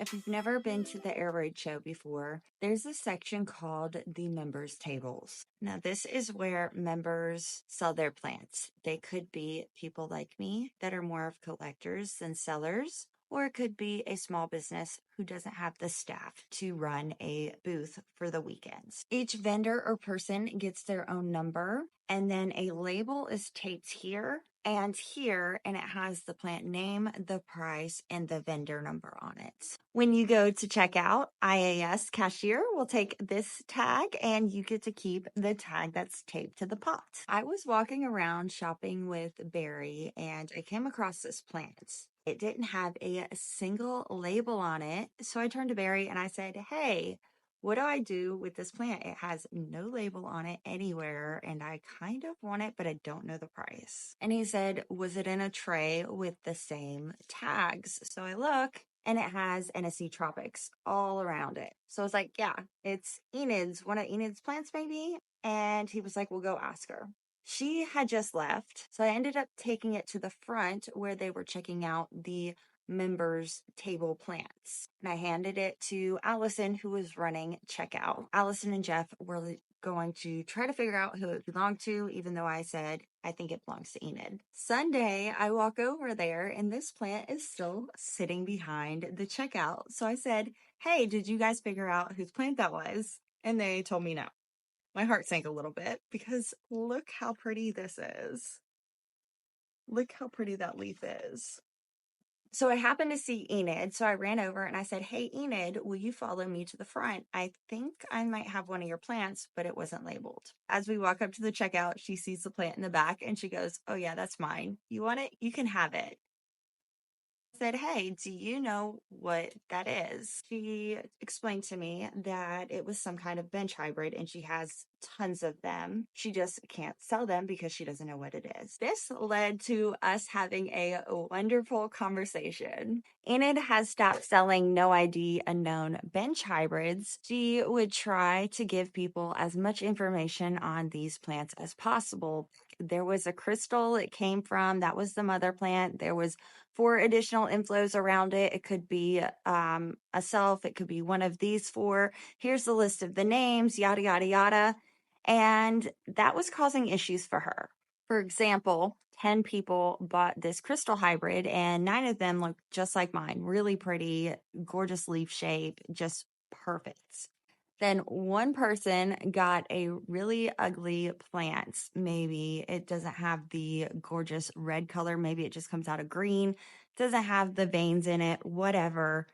If you've never been to the Aroid Show before, there's a section called the members tables. Now, this is where members sell their plants. They could be people like me that are more of collectors than sellers, or it could be a small business who doesn't have the staff to run a booth for the weekends. Each vendor or person gets their own number, and then a label is taped here and here, and it has the plant name, the price, and the vendor number on it. When you go to check out, IAS cashier will take this tag and you get to keep the tag that's taped to the pot. I was walking around shopping with Barry and I came across this plant. It didn't have a single label on it. So I turned to Barry and I said, "Hey, what do I do with this plant? It has no label on it anywhere, and I kind of want it, but I don't know the price." And he said, "Was it in a tray with the same tags?" So I look, and it has NSC Tropics all around it. So I was like, "Yeah, it's Enid's, one of Enid's plants, maybe." And he was like, "Well, go ask her." She had just left, so I ended up taking it to the front where they were checking out the members table plants. And I handed it to Allison, who was running checkout. Allison and Jeff were going to try to figure out who it belonged to, even though I said, I think it belongs to Enid. Sunday, I walk over there and this plant is still sitting behind the checkout. So I said, "Hey, did you guys figure out whose plant that was?" And they told me no. My heart sank a little bit because look how pretty this is. Look how pretty that leaf is. So I happened to see Enid, so I ran over and I said, "Hey, Enid, will you follow me to the front? I think I might have one of your plants, but it wasn't labeled." As we walk up to the checkout, she sees the plant in the back and she goes, "Oh yeah, that's mine. You want it? You can have it." I said, "Hey, do you know what that is?" She explained to me that it was some kind of bench hybrid and she has tons of them. She just can't sell them because she doesn't know what it is. This led to us having a wonderful conversation. Enid has stopped selling no ID unknown bench hybrids. She would try to give people as much information on these plants as possible. There was a crystal it came from, that was the mother plant. There was 4 additional inflows around it. It could be a self, it could be one of these 4. Here's the list of the names, yada, yada, yada. And that was causing issues for her. For example, 10 people bought this crystal hybrid and 9 of them looked just like mine. Really pretty, gorgeous leaf shape, just perfect. Then one person got a really ugly plant. Maybe it doesn't have the gorgeous red color. Maybe it just comes out of green, doesn't have the veins in it, whatever.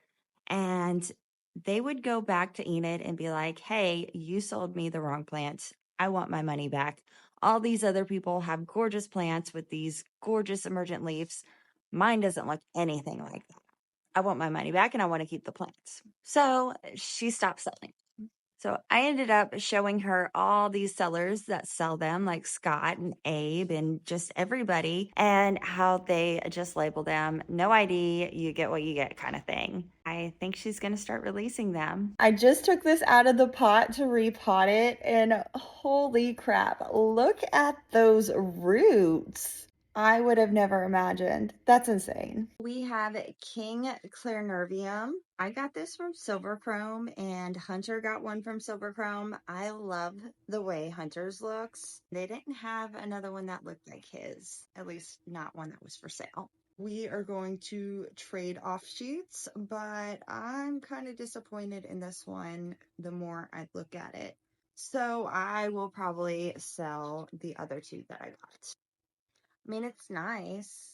And they would go back to Enid and be like, "Hey, you sold me the wrong plant. I want my money back. All these other people have gorgeous plants with these gorgeous emergent leaves. Mine doesn't look anything like that. I want my money back and I want to keep the plants." So she stopped selling. So I ended up showing her all these sellers that sell them, like Scott and Abe and just everybody, and how they just label them no ID, you get what you get kind of thing. I think she's going to start releasing them. I just took this out of the pot to repot it, and holy crap, look at those roots. I would have never imagined. That's insane. We have King Clarinervium. I got this from Silver Chrome and Hunter got one from Silver Chrome. I love the way Hunter's looks. They didn't have another one that looked like his, at least not one that was for sale. We are going to trade offshoots, but I'm kind of disappointed in this one the more I look at it. So I will probably sell the other 2 that I got. I mean, it's nice.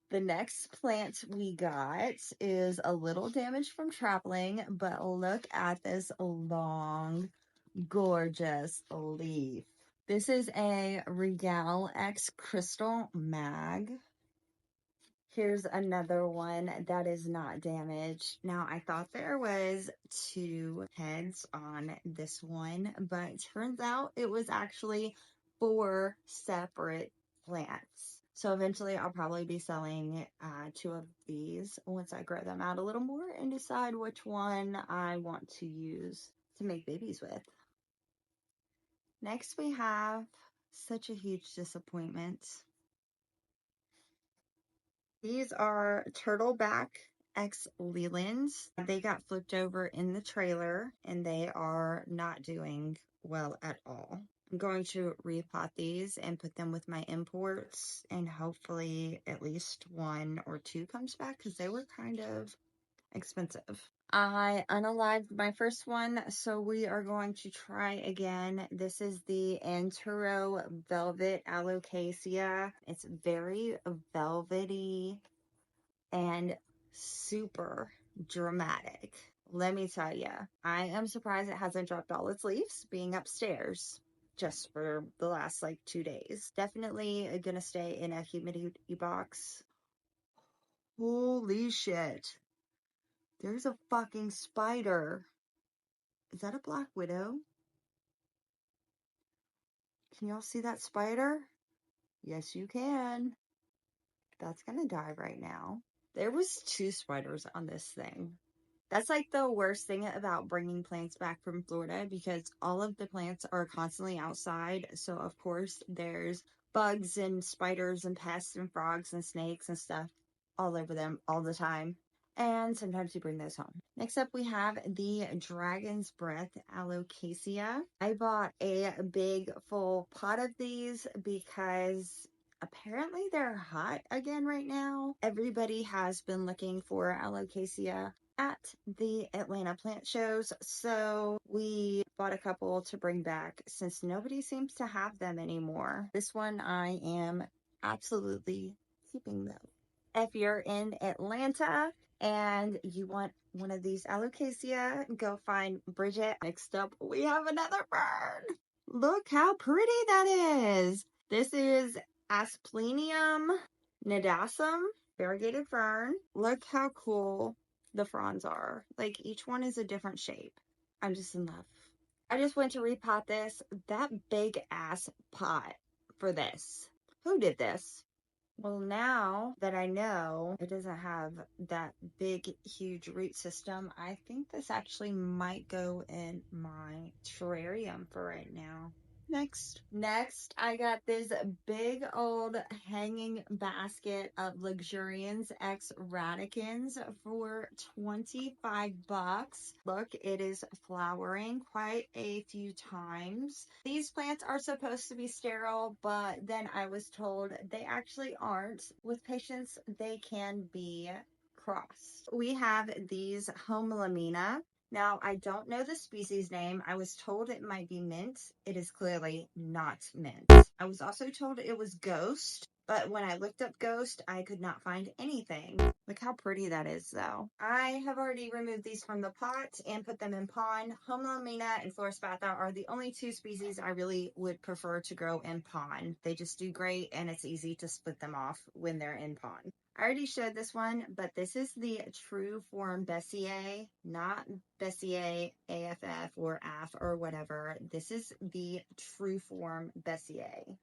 The next plant we got is a little damaged from traveling, but look at this long, gorgeous leaf. This is a Regal X Crystal Mag. Here's another one that is not damaged. Now, I thought there was 2 heads on this one, but turns out it was actually 4 separate plants. So eventually I'll probably be selling 2 of these once I grow them out a little more and decide which one I want to use to make babies with. Next we have such a huge disappointment. These are turtleback X Lelands. They got flipped over in the trailer and they are not doing well at all. I'm going to repot these and put them with my imports, and hopefully at least 1 or 2 comes back because they were kind of expensive. I unalived my first one, so we are going to try again. This is the Anturo Velvet Alocasia. It's very velvety and super dramatic. Let me tell you, I am surprised it hasn't dropped all its leaves being upstairs just for the last like 2 days. Definitely gonna stay in a humidity box. Holy shit. There's a fucking spider. Is that a black widow? Can y'all see that spider? Yes, you can. That's gonna die right now. There was 2 spiders on this thing. That's like the worst thing about bringing plants back from Florida, because all of the plants are constantly outside. So of course there's bugs and spiders and pests and frogs and snakes and stuff all over them all the time. And sometimes you bring those home. Next up, we have the Dragon's Breath Alocasia. I bought a big full pot of these because apparently they're hot again right now. Everybody has been looking for Alocasia at the Atlanta plant shows, so we bought a couple to bring back since nobody seems to have them anymore. This one I am absolutely keeping though. If you're in Atlanta and you want one of these Alocasia, go find Bridget. Next up, we have another fern. Look how pretty that is. This is Asplenium nidasum, variegated fern. Look how cool the fronds are. Like, each one is a different shape. I'm just in love. I just went to repot this. That big ass pot for this. Who did this? Well, now that I know it doesn't have that big, huge root system, I think this actually might go in my terrarium for right now. Next, I got this big old hanging basket of Luxurians X Radicans for $25. Look, it is flowering quite a few times. These plants are supposed to be sterile, but then I was told they actually aren't. With patience, they can be crossed. We have these Homelamina. Now, I don't know the species name. I was told it might be mint. It is clearly not mint. I was also told it was ghost, but when I looked up ghost, I could not find anything. Look how pretty that is, though. I have already removed these from the pot and put them in pond. Homelamina and Florispatha are the only 2 species I really would prefer to grow in pond. They just do great, and it's easy to split them off when they're in pond. I already showed this one, but this is the True Form Bessier, not Bessier AFF or AF or whatever. This is the True Form Bessier.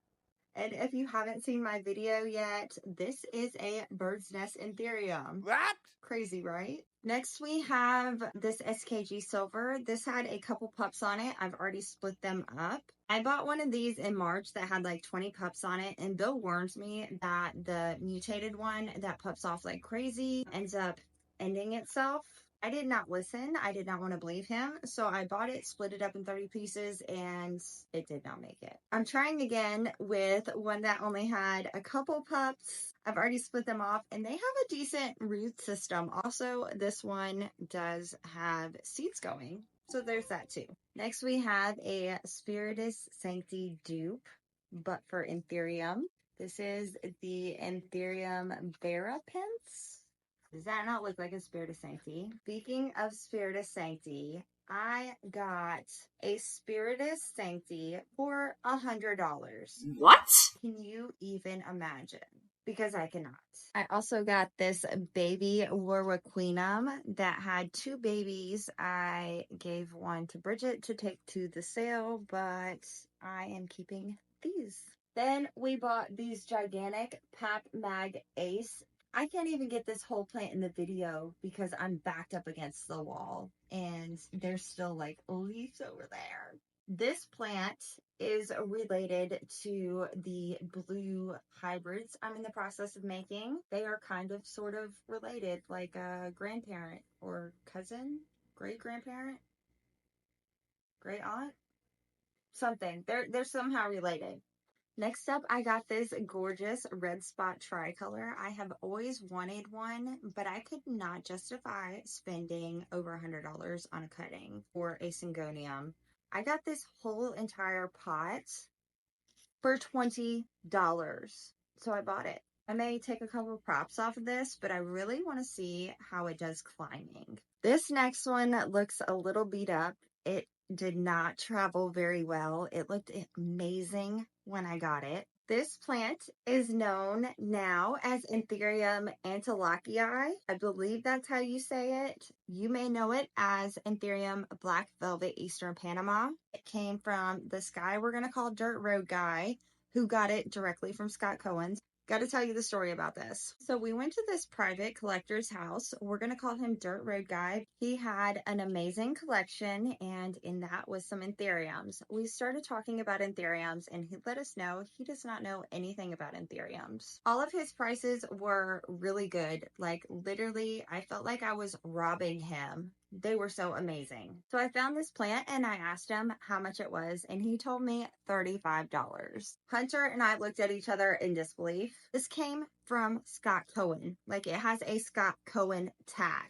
And if you haven't seen my video yet, this is a bird's nest Anthurium. What? Crazy, right? Next, we have this SKG Silver. This had a couple pups on it. I've already split them up. I bought one of these in March that had like 20 pups on it, and Bill warns me that the mutated one that pups off like crazy ends up ending itself. I did not listen. I did not want to believe him. So I bought it, split it up in 30 pieces, and it did not make it. I'm trying again with one that only had a couple pups. I've already split them off, and they have a decent root system. Also, this one does have seeds going. So there's that too. Next, we have a Spiritus Sancti dupe, but for Anthurium. This is the Anthurium Varipens. Does that not look like a Spiritus Sancti? Speaking of Spiritus Sancti, I got a Spiritus Sancti for $100. What? Can you even imagine? Because I cannot. I also got this baby Warwickqueenum that had 2 babies. I gave one to Bridget to take to the sale, but I am keeping these. Then we bought these gigantic Pap Mag Ace. I can't even get this whole plant in the video because I'm backed up against the wall and there's still like leaves over there. This plant is related to the blue hybrids I'm in the process of making. They are kind of sort of related, like a grandparent or cousin, great grandparent, great aunt, something. They're somehow related. Next up, I got this gorgeous red spot tricolor. I have always wanted one, but I could not justify spending over $100 on a cutting for a syngonium. I got this whole entire pot for $20. So I bought it. I may take a couple props off of this, but I really want to see how it does climbing. This next one looks a little beat up. It did not travel very well. It looked amazing when I got it. This plant is known now as Anthurium antilocii. I believe that's how you say it. You may know it as Anthurium Black Velvet Eastern Panama. It came from this guy we're going to call Dirt Road Guy, who got it directly from Scott Cohen's. Got to tell you the story about this. So we went to this private collector's house. We're going to call him Dirt Road Guy. He had an amazing collection, and in that was some anthuriums. We started talking about anthuriums, and he let us know he does not know anything about anthuriums. All of his prices were really good. Like, literally, I felt like I was robbing him. They were so amazing. So I found this plant and I asked him how much it was, and he told me $35. Hunter and I looked at each other in disbelief. This came from Scott Cohen. Like, it has a Scott Cohen tag.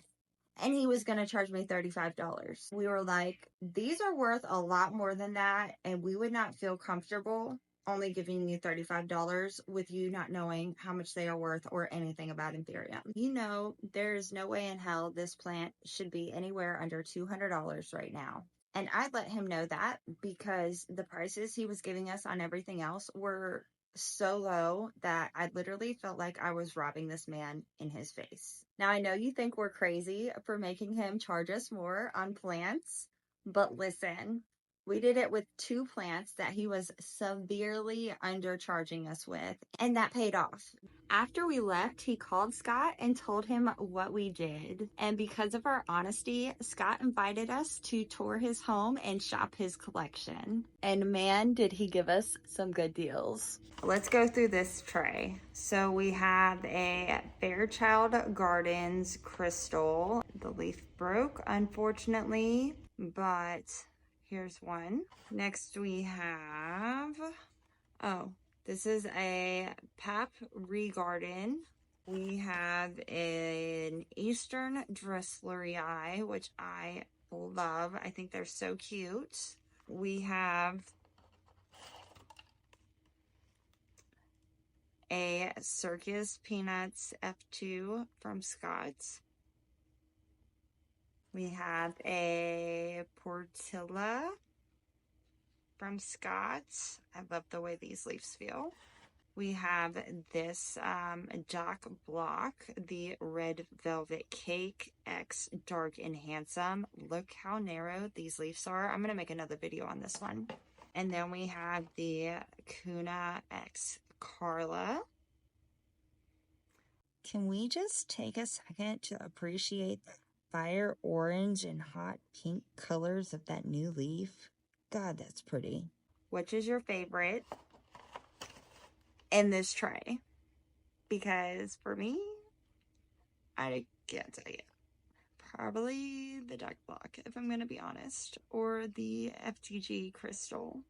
And he was going to charge me $35. We were like, these are worth a lot more than that, and we would not feel comfortable only giving you $35 with you not knowing how much they are worth or anything about anthurium. You know, there's no way in hell this plant should be anywhere under $200 right now. And I let him know that because the prices he was giving us on everything else were so low that I literally felt like I was robbing this man in his face. Now, I know you think we're crazy for making him charge us more on plants, but listen, we did it with 2 plants that he was severely undercharging us with, and that paid off. After we left, he called Scott and told him what we did. And because of our honesty, Scott invited us to tour his home and shop his collection. And man, did he give us some good deals. Let's go through this tray. So we have a Fairchild Gardens crystal. The leaf broke, unfortunately, but here's one. Next we have, this is a Pap Regarden. We have an Eastern Dresslerii, which I love. I think they're so cute. We have a Circus Peanuts F2 from Scott's. We have a Portilla from Scott's. I love the way these leaves feel. We have this Jock Block, the Red Velvet Cake X Dark and Handsome. Look how narrow these leaves are. I'm going to make another video on this one. And then we have the Kuna X Carla. Can we just take a second to appreciate the fire orange and hot pink colors of that new leaf? God, that's pretty. Which is your favorite in this tray? Because for me, I can't tell you. Probably the Jock Block, if I'm going to be honest, or the FTG Crystal.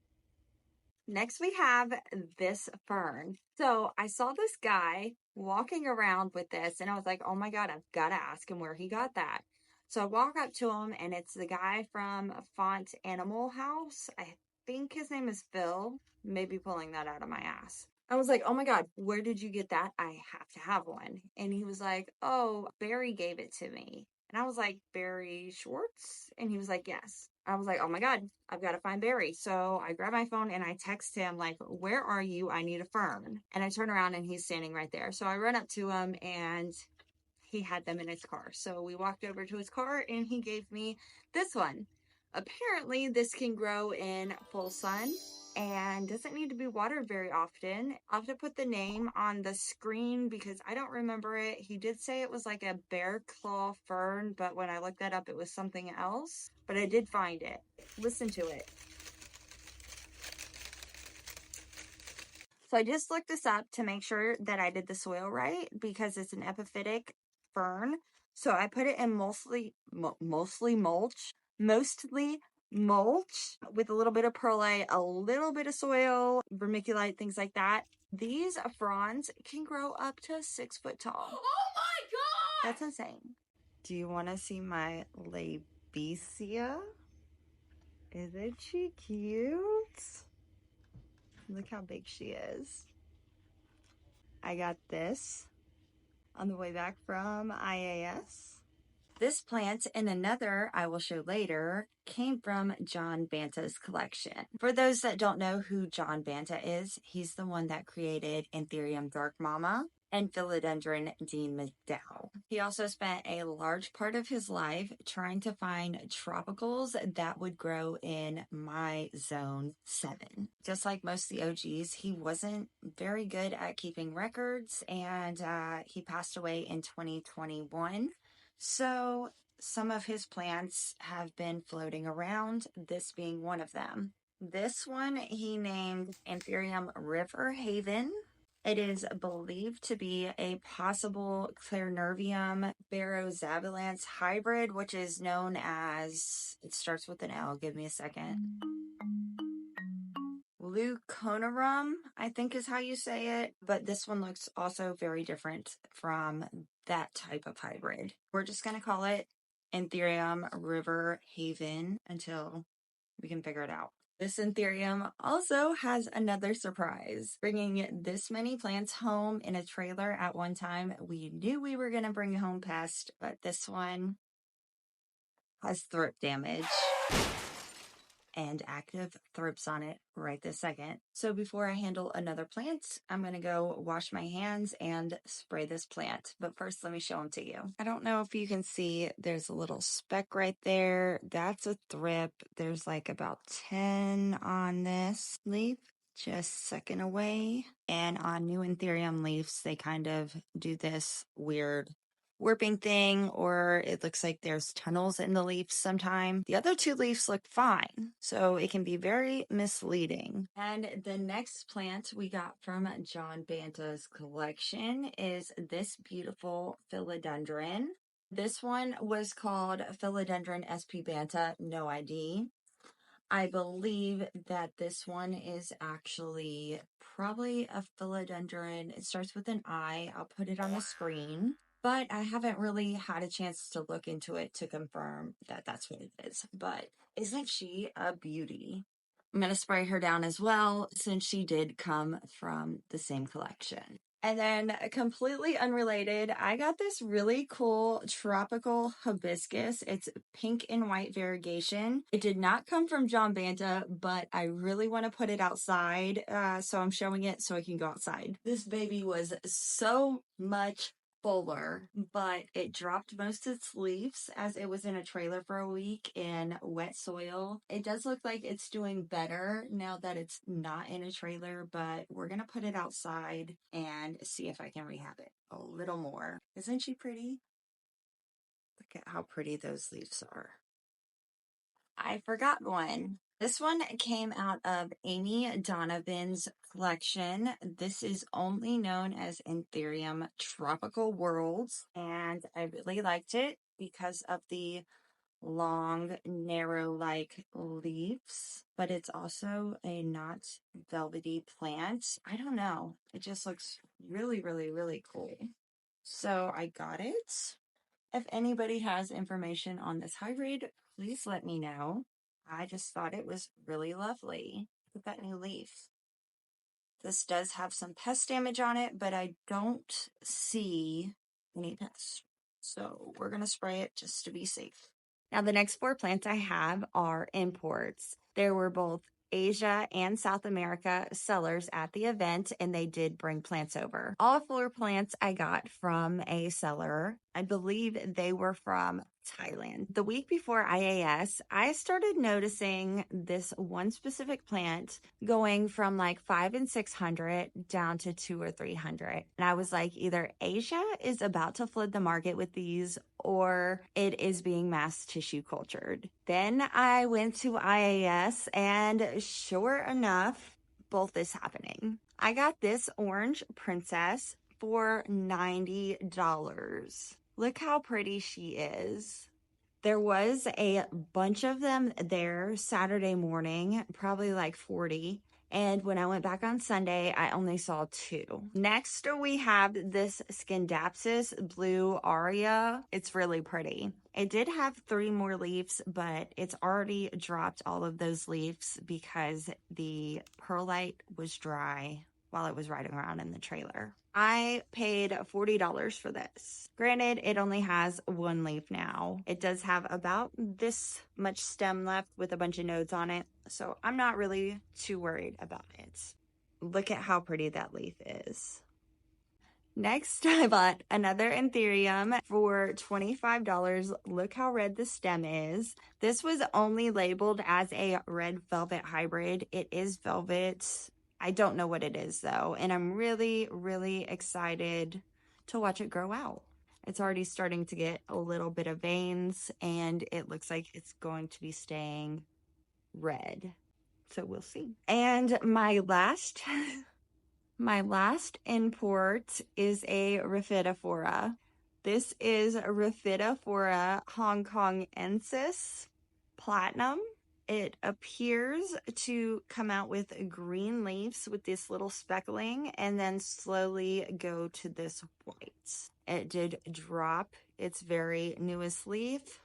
Next, we have this fern. So I saw this guy walking around with this, and I was like, oh my God, I've got to ask him where he got that. So I walk up to him, and it's the guy from Font Animal House. I think his name is Phil. Maybe pulling that out of my ass. I was like, oh my God, where did you get that? I have to have one. And he was like, oh, Barry gave it to me. And I was like, Barry Schwartz? And he was like, yes. I was like, oh my God, I've got to find Barry. So I grab my phone and I text him like, where are you? I need a fern. And I turn around and he's standing right there. So I run up to him and he had them in his car. So we walked over to his car and he gave me this one. Apparently this can grow in full sun and doesn't need to be watered very often. I'll have to put the name on the screen because I don't remember it. He did say it was like a bear claw fern, but when I looked that up, it was something else. But I did find it. Listen to it. So I just looked this up to make sure that I did the soil right because it's an epiphytic fern. So I put it in mostly mulch with a little bit of perlite, a little bit of soil, vermiculite, things like that. These fronds can grow up to 6 foot tall. Oh my God! That's insane. Do you want to see my Labecia? Isn't she cute? Look how big she is. I got this on the way back from IAS. This plant and another I will show later came from John Banta's collection. For those that don't know who John Banta is, he's the one that created Anthurium Dark Mama and Philodendron Dean McDowell. He also spent a large part of his life trying to find tropicals that would grow in my zone 7. Just like most of the OGs, he wasn't very good at keeping records, and he passed away in 2021. So some of his plants have been floating around, this being one of them. This one he named Anthurium River Haven. It is believed to be a possible Clarinervium barozabilans hybrid, which is known as, it starts with an L, give me a second. Leuconorum, I think is how you say it, but this one looks also very different from that type of hybrid. We're just going to call it Anthurium River Haven until we can figure it out. This Anthurium also has another surprise. Bringing this many plants home in a trailer at one time, we knew we were going to bring home pests, but this one has throat damage and active thrips on it right this second. So before I handle another plant, I'm going to go wash my hands and spray this plant. But first, let me show them to you. I don't know if you can see, there's a little speck right there. That's a thrip. There's like about 10 on this leaf, just sucking away. And on new Anthurium leaves, they kind of do this weird warping thing, or it looks like there's tunnels in the leaves sometime. The other 2 leaves look fine, so it can be very misleading. And the next plant we got from John Banta's collection is this beautiful philodendron. This one was called Philodendron SP Banta, no ID. I believe that this one is actually probably a philodendron. It starts with an I. I'll put it on the screen, but I haven't really had a chance to look into it to confirm that that's what it is. But isn't she a beauty? I'm going to spray her down as well, since she did come from the same collection. And then completely unrelated, I got this really cool tropical hibiscus. It's pink and white variegation. It did not come from John Banta, but I really want to put it outside. So I'm showing it so I can go outside. This baby was so much fuller, but it dropped most of its leaves as it was in a trailer for a week in wet soil. It does look like it's doing better now that it's not in a trailer, but we're gonna put it outside and see if I can rehab it a little more. Isn't she pretty? Look at how pretty those leaves are. I forgot one. This one came out of Amy Donovan's collection. This is only known as Anthurium Tropical Worlds, and I really liked it because of the long, narrow-like leaves, but it's also a not velvety plant. I don't know. It just looks really, really, really cool. So I got it. If anybody has information on this hybrid, please let me know. I just thought it was really lovely. Look at that new leaf. This does have some pest damage on it, but I don't see any pests. So we're going to spray it just to be safe. Now, the next 4 plants I have are imports. There were both Asia and South America sellers at the event, and they did bring plants over. All 4 plants I got from a seller. I believe they were from Thailand. The week before IAS, I started noticing this one specific plant going from like 500 and 600 down to 200 or 300. And I was like, either Asia is about to flood the market with these, or it is being mass tissue cultured. Then I went to IAS, and sure enough, both is happening. I got this orange princess for $90. Look how pretty she is. There was a bunch of them there Saturday morning, probably like 40. And when I went back on Sunday, I only saw 2. Next, we have this Scindapsus Blue Aria. It's really pretty. It did have 3 more leaves, but it's already dropped all of those leaves because the perlite was dry while it was riding around in the trailer. I paid $40 for this. Granted, it only has 1 leaf now. It does have about this much stem left with a bunch of nodes on it, so I'm not really too worried about it. Look at how pretty that leaf is. Next, I bought another Anthurium for $25. Look how red the stem is. This was only labeled as a red velvet hybrid. It is velvet. I don't know what it is though, and I'm really, really excited to watch it grow out. It's already starting to get a little bit of veins, and it looks like it's going to be staying red. So we'll see. And my last import is a Rhaphidophora. This is Rhaphidophora hongkongensis platinum. It appears to come out with green leaves with this little speckling and then slowly go to this white. It did drop its very newest leaf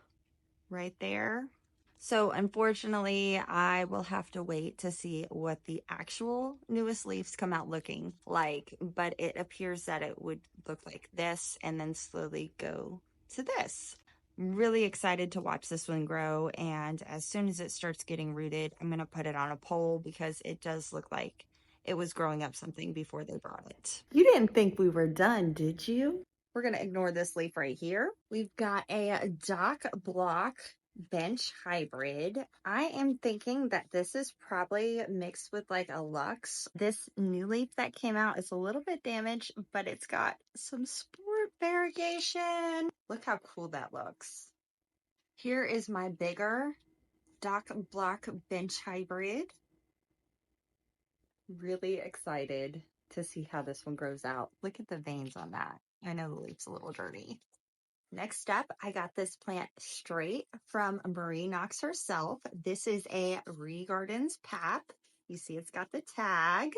right there. So unfortunately, I will have to wait to see what the actual newest leaves come out looking like, but it appears that it would look like this and then slowly go to this. Really excited to watch this one grow, and as soon as it starts getting rooted, I'm going to put it on a pole because it does look like it was growing up something before they brought it. You didn't think we were done, did you? We're going to ignore this leaf right here. We've got a Dock Block bench hybrid. I am thinking that this is probably mixed with like a Lux. This new leaf that came out is a little bit damaged, but it's got some sport variegation. Look how cool that looks. Here is my bigger Dock Block bench hybrid. Really excited to see how this one grows out. Look at the veins on that. I know the leaf's a little dirty. Next up, I got this plant straight from Marie Knox herself. This is a Regardens Pap. You see it's got the tag.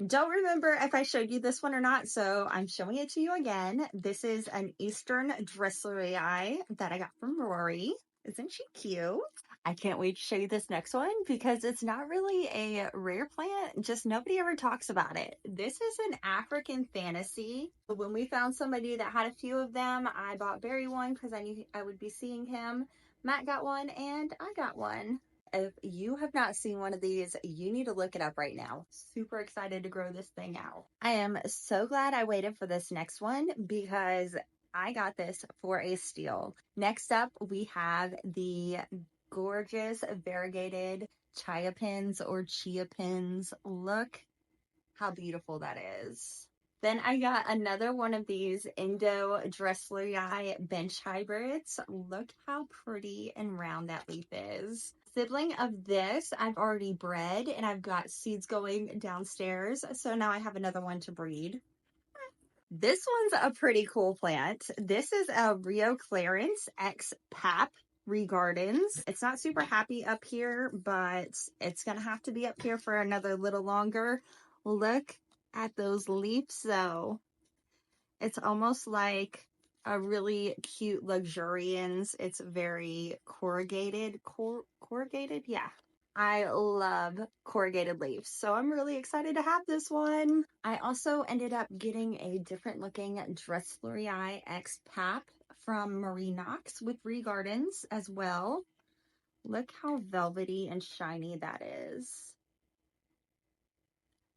Don't remember if I showed you this one or not, so I'm showing it to you again. This is an Eastern Dresslerii that I got from Rory. Isn't she cute? I can't wait to show you this next one because it's not really a rare plant, just nobody ever talks about it. This is an African fantasy. When we found somebody that had a few of them, I bought Barry one because I knew I would be seeing him. Matt got one and I got one. If you have not seen one of these, you need to look it up right now. Super excited to grow this thing out. I am so glad I waited for this next one because I got this for a steal. Next up, we have the gorgeous variegated chia pins or chia pins. Look how beautiful that is. Then I got another one of these Indo Dresslerii bench hybrids. Look how pretty and round that leaf is. Sibling of this, I've already bred and I've got seeds going downstairs. So now I have another one to breed. This one's a pretty cool plant. This is a Rio Clarence X Pap Regardens. It's not super happy up here, but it's going to have to be up here for another little longer. Look at those leaves though. It's almost like a really cute luxuriance. It's very corrugated. Corrugated? Yeah. I love corrugated leaves, so I'm really excited to have this one. I also ended up getting a different looking Dresslerii X Pap from Marie Knox with Regardens as well. Look how velvety and shiny that is.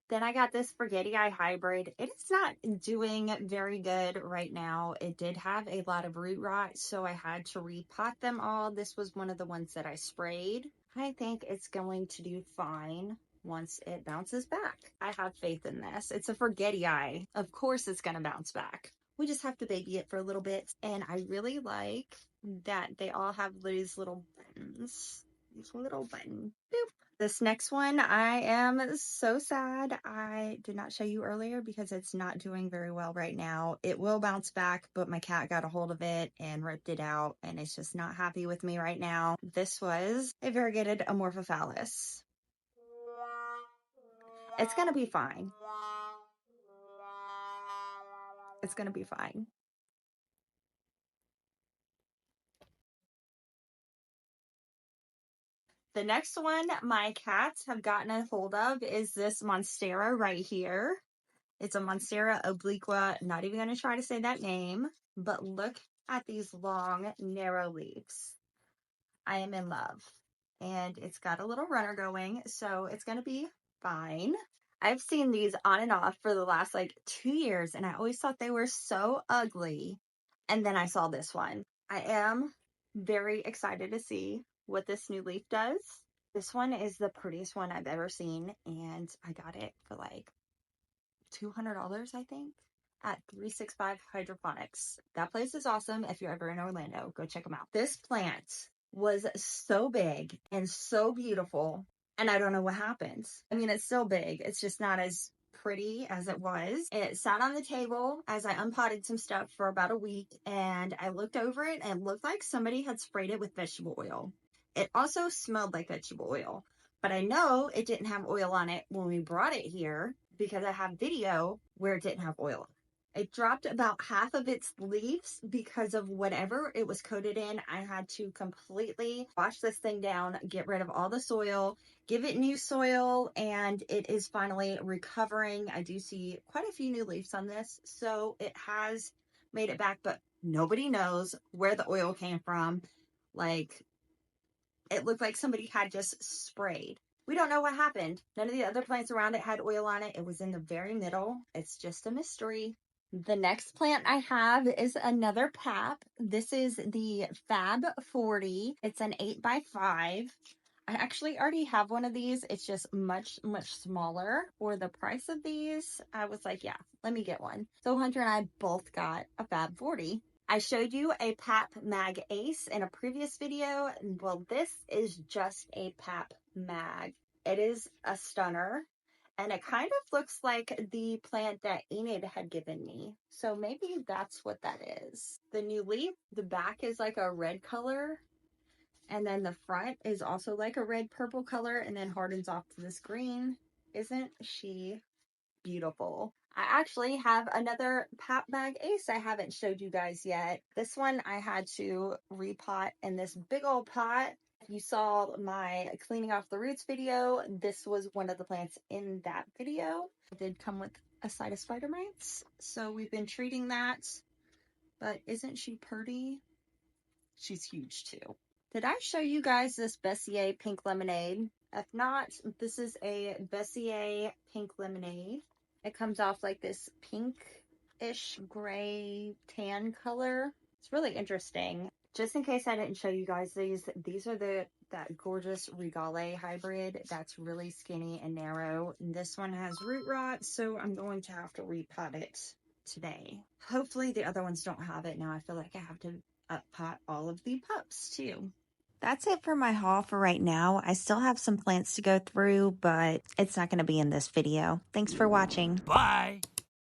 Then I got this Spaghetti Eye hybrid. It is not doing very good right now. It did have a lot of root rot, so I had to repot them all. This was one of the ones that I sprayed. I think it's going to do fine once it bounces back. I have faith in this. It's a Spaghetti Eye. Of course it's going to bounce back. We just have to baby it for a little bit. And I really like that they all have these little buttons. These little buttons. Boop. This next one, I am so sad I did not show you earlier because it's not doing very well right now. It will bounce back, but my cat got a hold of it and ripped it out, and it's just not happy with me right now. This was a variegated Amorphophallus. It's gonna be fine. It's gonna be fine. The next one my cats have gotten a hold of is this Monstera right here. It's a Monstera obliqua. Not even going to try to say that name, but look at these long, narrow leaves. I am in love. And it's got a little runner going, so it's going to be fine. I've seen these on and off for the last like 2 years, and I always thought they were so ugly. And then I saw this one. I am very excited to see what this new leaf does. This one is the prettiest one I've ever seen, and I got it for like $200, I think, at 365 Hydroponics. That place is awesome. If you're ever in Orlando, go check them out. This plant was so big and so beautiful, and I don't know what happened. I mean, it's still big. It's just not as pretty as it was. It sat on the table as I unpotted some stuff for about a week, and I looked over it and it looked like somebody had sprayed it with vegetable oil. It also smelled like vegetable oil, but I know it didn't have oil on it when we brought it here because I have video where it didn't have oil. It dropped about half of its leaves because of whatever it was coated in. I had to completely wash this thing down, get rid of all the soil, give it new soil, and it is finally recovering. I do see quite a few new leaves on this, so it has made it back, but nobody knows where the oil came from. Like, it looked like somebody had just sprayed. We don't know what happened. None of the other plants around it had oil on it. It was in the very middle. It's just a mystery. The next plant I have is another PAP. This is the Fab 40. It's an 8x5. I actually already have one of these. It's just much, much smaller. For the price of these, I was like, yeah, let me get one. So Hunter and I both got a Fab 40. I showed you a PAP Mag Ace in a previous video. Well, this is just a PAP Mag. It is a stunner, and it kind of looks like the plant that Enid had given me. So maybe that's what that is. The new leaf, the back is like a red color, and then the front is also like a red purple color and then hardens off to this green. Isn't she beautiful? I actually have another PAP Mag Ace I haven't showed you guys yet. This one I had to repot in this big old pot. If you saw my cleaning off the roots video, this was one of the plants in that video. It did come with a side of spider mites, so we've been treating that. But isn't she pretty? She's huge too. Did I show you guys this Bessier pink lemonade? If not, this is a Bessier pink lemonade. It comes off like this pink-ish gray tan color. It's really interesting. Just in case I didn't show you guys these are that gorgeous Regale hybrid that's really skinny and narrow. And this one has root rot, so I'm going to have to repot it today. Hopefully the other ones don't have it. Now I feel like I have to pot all of the pups too. That's it for my haul for right now. I still have some plants to go through, but it's not going to be in this video. Thanks for watching. Bye.